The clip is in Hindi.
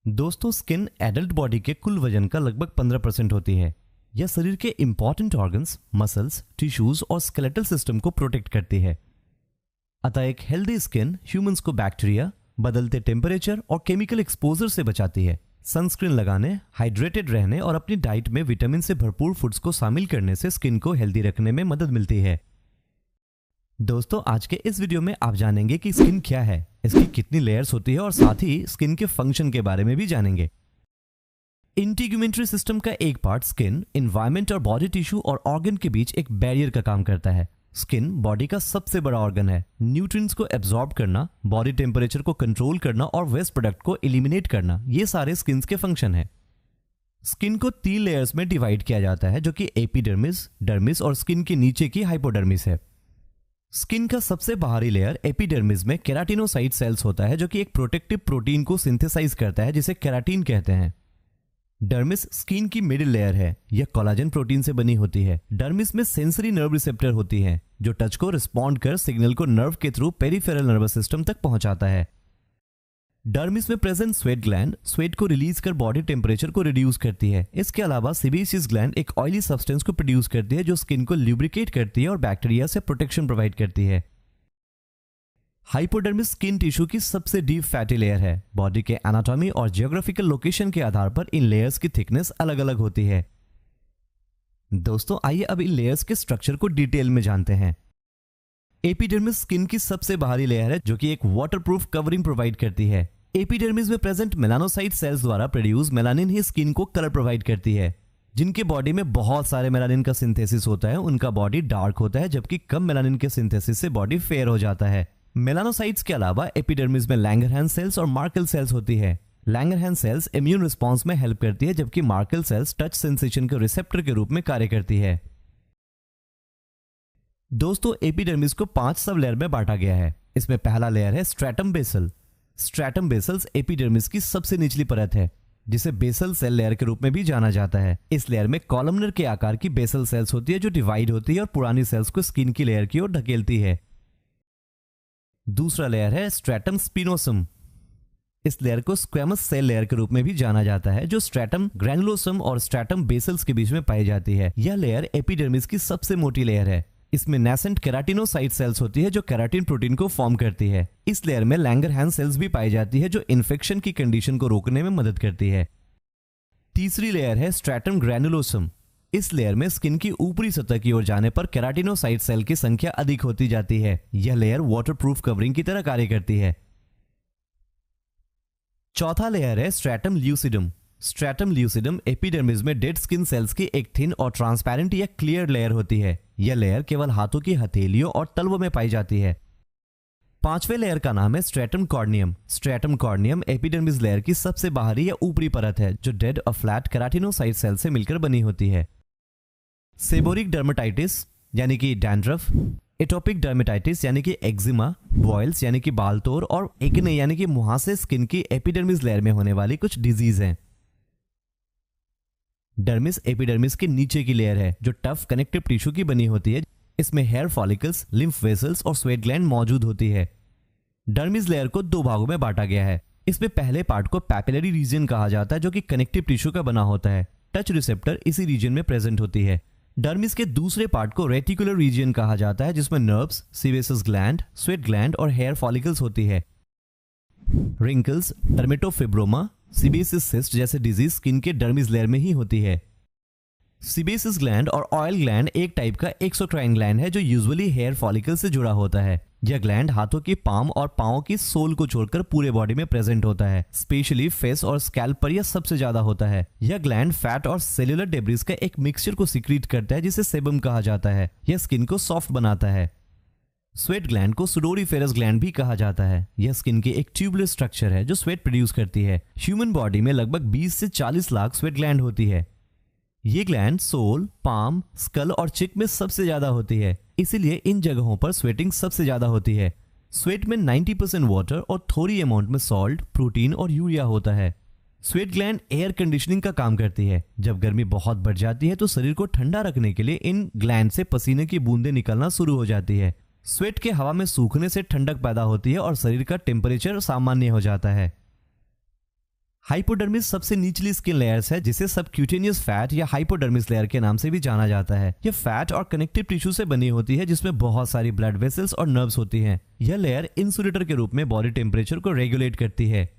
दोस्तों, स्किन एडल्ट बॉडी के कुल वजन का लगभग 15% होती है। यह शरीर के इंपॉर्टेंट ऑर्गन्स, मसल्स, टिश्यूज और स्केलेटल सिस्टम को प्रोटेक्ट करती है। अतः एक हेल्दी स्किन ह्यूमंस को बैक्टीरिया, बदलते टेम्परेचर और केमिकल एक्सपोजर से बचाती है। सनस्क्रीन लगाने, हाइड्रेटेड रहने और अपनी डाइट में विटामिन से भरपूर फूड्स को शामिल करने से स्किन को हेल्दी रखने में मदद मिलती है। दोस्तों, आज के इस वीडियो में आप जानेंगे कि स्किन क्या है, इसकी कितनी लेयर्स होती है और साथ ही स्किन के फंक्शन के बारे में भी जानेंगे। इंटीग्यूमेंट्री सिस्टम का एक पार्ट स्किन, एनवायरनमेंट और बॉडी टिश्यू और ऑर्गन के बीच एक बैरियर का काम करता है। स्किन बॉडी का सबसे बड़ा ऑर्गन है। न्यूट्रिएंट्स को एब्जॉर्ब करना, बॉडी टेम्परेचर को कंट्रोल करना और वेस्ट प्रोडक्ट को एलिमिनेट करना, ये सारे स्किन के फंक्शन है। स्किन को 3 लेयर्स में डिवाइड किया जाता है, जो कि एपिडर्मिस, डर्मिस और स्किन के नीचे की हाइपोडर्मिस है। स्किन का सबसे बाहरी लेयर एपिडर्मिस में केराटिनोसाइट सेल्स होता है, जो कि एक प्रोटेक्टिव प्रोटीन को सिंथेसाइज करता है, जिसे केराटिन कहते हैं। डर्मिस स्किन की मिडिल लेयर है। यह कोलाजन प्रोटीन से बनी होती है। डर्मिस में सेंसरी नर्व रिसेप्टर होती है, जो टच को रिस्पॉन्ड कर सिग्नल को नर्व के थ्रू पेरिफेरल नर्वस सिस्टम तक पहुंचाता है। डर्मिस में प्रेजेंट स्वेट ग्लैंड स्वेट को रिलीज कर बॉडी टेम्परेचर को रिड्यूस करती है। इसके अलावा सेबेशियस ग्लैंड एक ऑयली सब्सटेंस को प्रोड्यूस करती है, जो स्किन को ल्यूब्रिकेट करती है और बैक्टीरिया से प्रोटेक्शन प्रोवाइड करती है। हाइपोडर्मिस स्किन टिश्यू की सबसे डीप फैटी लेयर है। बॉडी के एनाटॉमी और जियोग्राफिकल लोकेशन के आधार पर इन लेयर्स की थिकनेस अलग अलग होती है। दोस्तों, आइए अब इन लेयर्स के स्ट्रक्चर को डिटेल में जानते हैं। एपिडर्मिस स्किन की सबसे बाहरी लेयर है, जो कि एक वाटरप्रूफ कवरिंग प्रोवाइड करती है। एपिडर्मिस में प्रेजेंट मेलानोसाइट सेल्स द्वारा प्रोड्यूस मेलानिन ही स्किन को कलर प्रोवाइड करती है। जिनके बॉडी में बहुत सारे मेलानिन का सिंथेसिस होता है, उनका बॉडी डार्क होता है, जबकि कम मेलानिन के सिंथेसिस से बॉडी फेयर हो जाता है। मेलानोसाइट्स के अलावा एपिडर्मिस में लैंगरहैंस सेल्स और मार्कल सेल्स होती है। लैंगरहैंस सेल्स इम्यून रिस्पांस में हेल्प करती है, जबकि मार्कल सेल्स टच सेंसेशन के रिसेप्टर के रूप में कार्य करती है। दोस्तों, एपिडर्मिस को 5 सब लेयर में बांटा गया है। इसमें पहला लेयर है stratum basal. Stratum basals epidermis की सबसे निचली परत है, जिसे बेसल सेल लेयर के रूप में भी जाना जाता है। इस लेयर में कॉलमनर के आकार की बेसल सेल्स होती है, जो डिवाइड होती है और पुरानी सेल्स को स्किन की लेयर की ओर ढकेलती है। दूसरा लेयर है स्ट्रैटम स्पिनोसम। इस लेयर को स्क्वैमस सेल लेयर के रूप में भी जाना जाता है, जो स्ट्रैटम ग्रैनुलोसम और स्ट्रैटम बेसल्स के बीच में पाई जाती है। यह लेयर एपिडर्मिस की सबसे मोटी लेयर है। इसमें नेसेंट केराटिनोसाइट सेल्स होती है, जो केराटिन प्रोटीन को फॉर्म करती है। इस लेयर में लैंगरहैंस सेल्स भी पाई जाती है, जो इन्फेक्शन की कंडीशन को रोकने में मदद करती है। तीसरी लेयर है स्ट्रैटम ग्रैनुलोसम। इस लेयर में स्किन की ऊपरी सतह की ओर जाने पर केराटिनोसाइट सेल की संख्या अधिक होती जाती है। यह लेयर वाटरप्रूफ कवरिंग की तरह कार्य करती है। चौथा लेयर है stratum lucidum. Stratum lucidum epidermis में डेड स्किन सेल्स की एक थिन और ट्रांसपेरेंट या क्लियर लेयर होती है। यह लेयर केवल हाथों की हथेलियों और तलवों में पाई जाती है। पांचवें लेयर का नाम है stratum corneum. Stratum corneum epidermis layer की सबसे बाहरी या ऊपरी परत है, जो डेड और फ्लैट केराटिनोसाइट सेल से मिलकर बनी होती है। सेबोरिक डर्मेटाइटिस यानी कि डैंड्रफ, एटोपिक डर्मेटाइटिस यानी कि एक्जिमा, बॉयल्स यानी कि बालतोर और एक्ने यानी कि मुहासे स्किन की एपिडर्मिस लेयर में होने वाली कुछ डिजीज हैं। डर्मिस एपिडर्मिस के नीचे की लेयर है, जो टफ कनेक्टिव टिश्यू की बनी होती है। इसमें हेयर फॉलिकल्स, लिम्फ वेसल्स और स्वेट ग्लैंड मौजूद होती है। डर्मिस लेयर को 2 भागों में बांटा गया है। इसमें पहले पार्ट को पैपिलरी रीजन कहा जाता है, जो कि कनेक्टिव टिश्यू का बना होता है। टच रिसेप्टर इसी रीजन में प्रेजेंट होती है। डर्मिस के दूसरे पार्ट को रेटिकुलर रीजन कहा जाता है, जिसमें नर्व्स, सीवेसस ग्लैंड, स्वेट ग्लैंड और हेयर फॉलिकल्स होती है। रिंकल्स, डर्मेटोफिब्रोमा, सीबेसिस सिस्ट जैसे डिजीज स्किन के डर्मिस लेयर में ही होती है। सीबेसिस ग्लैंड और ऑयल ग्लैंड एक टाइप का एक्सोक्राइन ग्लैंड है, जो यूजुअली हेयर फॉलिकल से जुड़ा होता है। यह ग्लैंड हाथों की पाम और पांव की सोल को छोड़कर पूरे बॉडी में प्रेजेंट होता है। स्पेशली फेस और स्कैल्प पर यह सबसे ज्यादा होता है। यह ग्लैंड फैट और सेल्यूलर डेब्रिस का एक मिक्सचर को सीक्रेट करता है, जिसे सेबम कहा जाता है। यह स्किन को सॉफ्ट बनाता है। स्वेट ग्लैंड को सुडोरिफेरस ग्लैंड भी कहा जाता है। यह स्किन की एक ट्यूबुलर स्ट्रक्चर है, जो स्वेट प्रोड्यूस करती है। ह्यूमन बॉडी में लगभग 20 से 40 लाख स्वेट ग्लैंड होती है। ये ग्लैंड सोल, पाम, स्कल और चिक में सबसे ज्यादा होती है। इसीलिए इन जगहों पर स्वेटिंग सबसे ज्यादा होती है। स्वेट में 90% वाटर और थोड़ी अमाउंट में सॉल्ट, प्रोटीन और यूरिया होता है। स्वेट ग्लैंड एयर कंडीशनिंग का काम करती है। जब गर्मी बहुत बढ़ जाती है, तो शरीर को ठंडा रखने के लिए इन ग्लैंड से पसीने की बूंदें निकलना शुरू हो जाती है। स्वेट के हवा में सूखने से ठंडक पैदा होती है और शरीर का टेम्परेचर सामान्य हो जाता है। हाइपोडर्मिस सबसे निचली स्किन लेयर्स है जिसे सबक्यूटेनियस फैट या हाइपोडर्मिस लेयर के नाम से भी जाना जाता है। यह फैट और कनेक्टिव टिश्यू से बनी होती है जिसमें बहुत सारी ब्लड वेसल्स और नर्व्स होती हैं। यह लेयर इंसुलेटर के रूप में बॉडी टेम्परेचर को रेगुलेट करती है।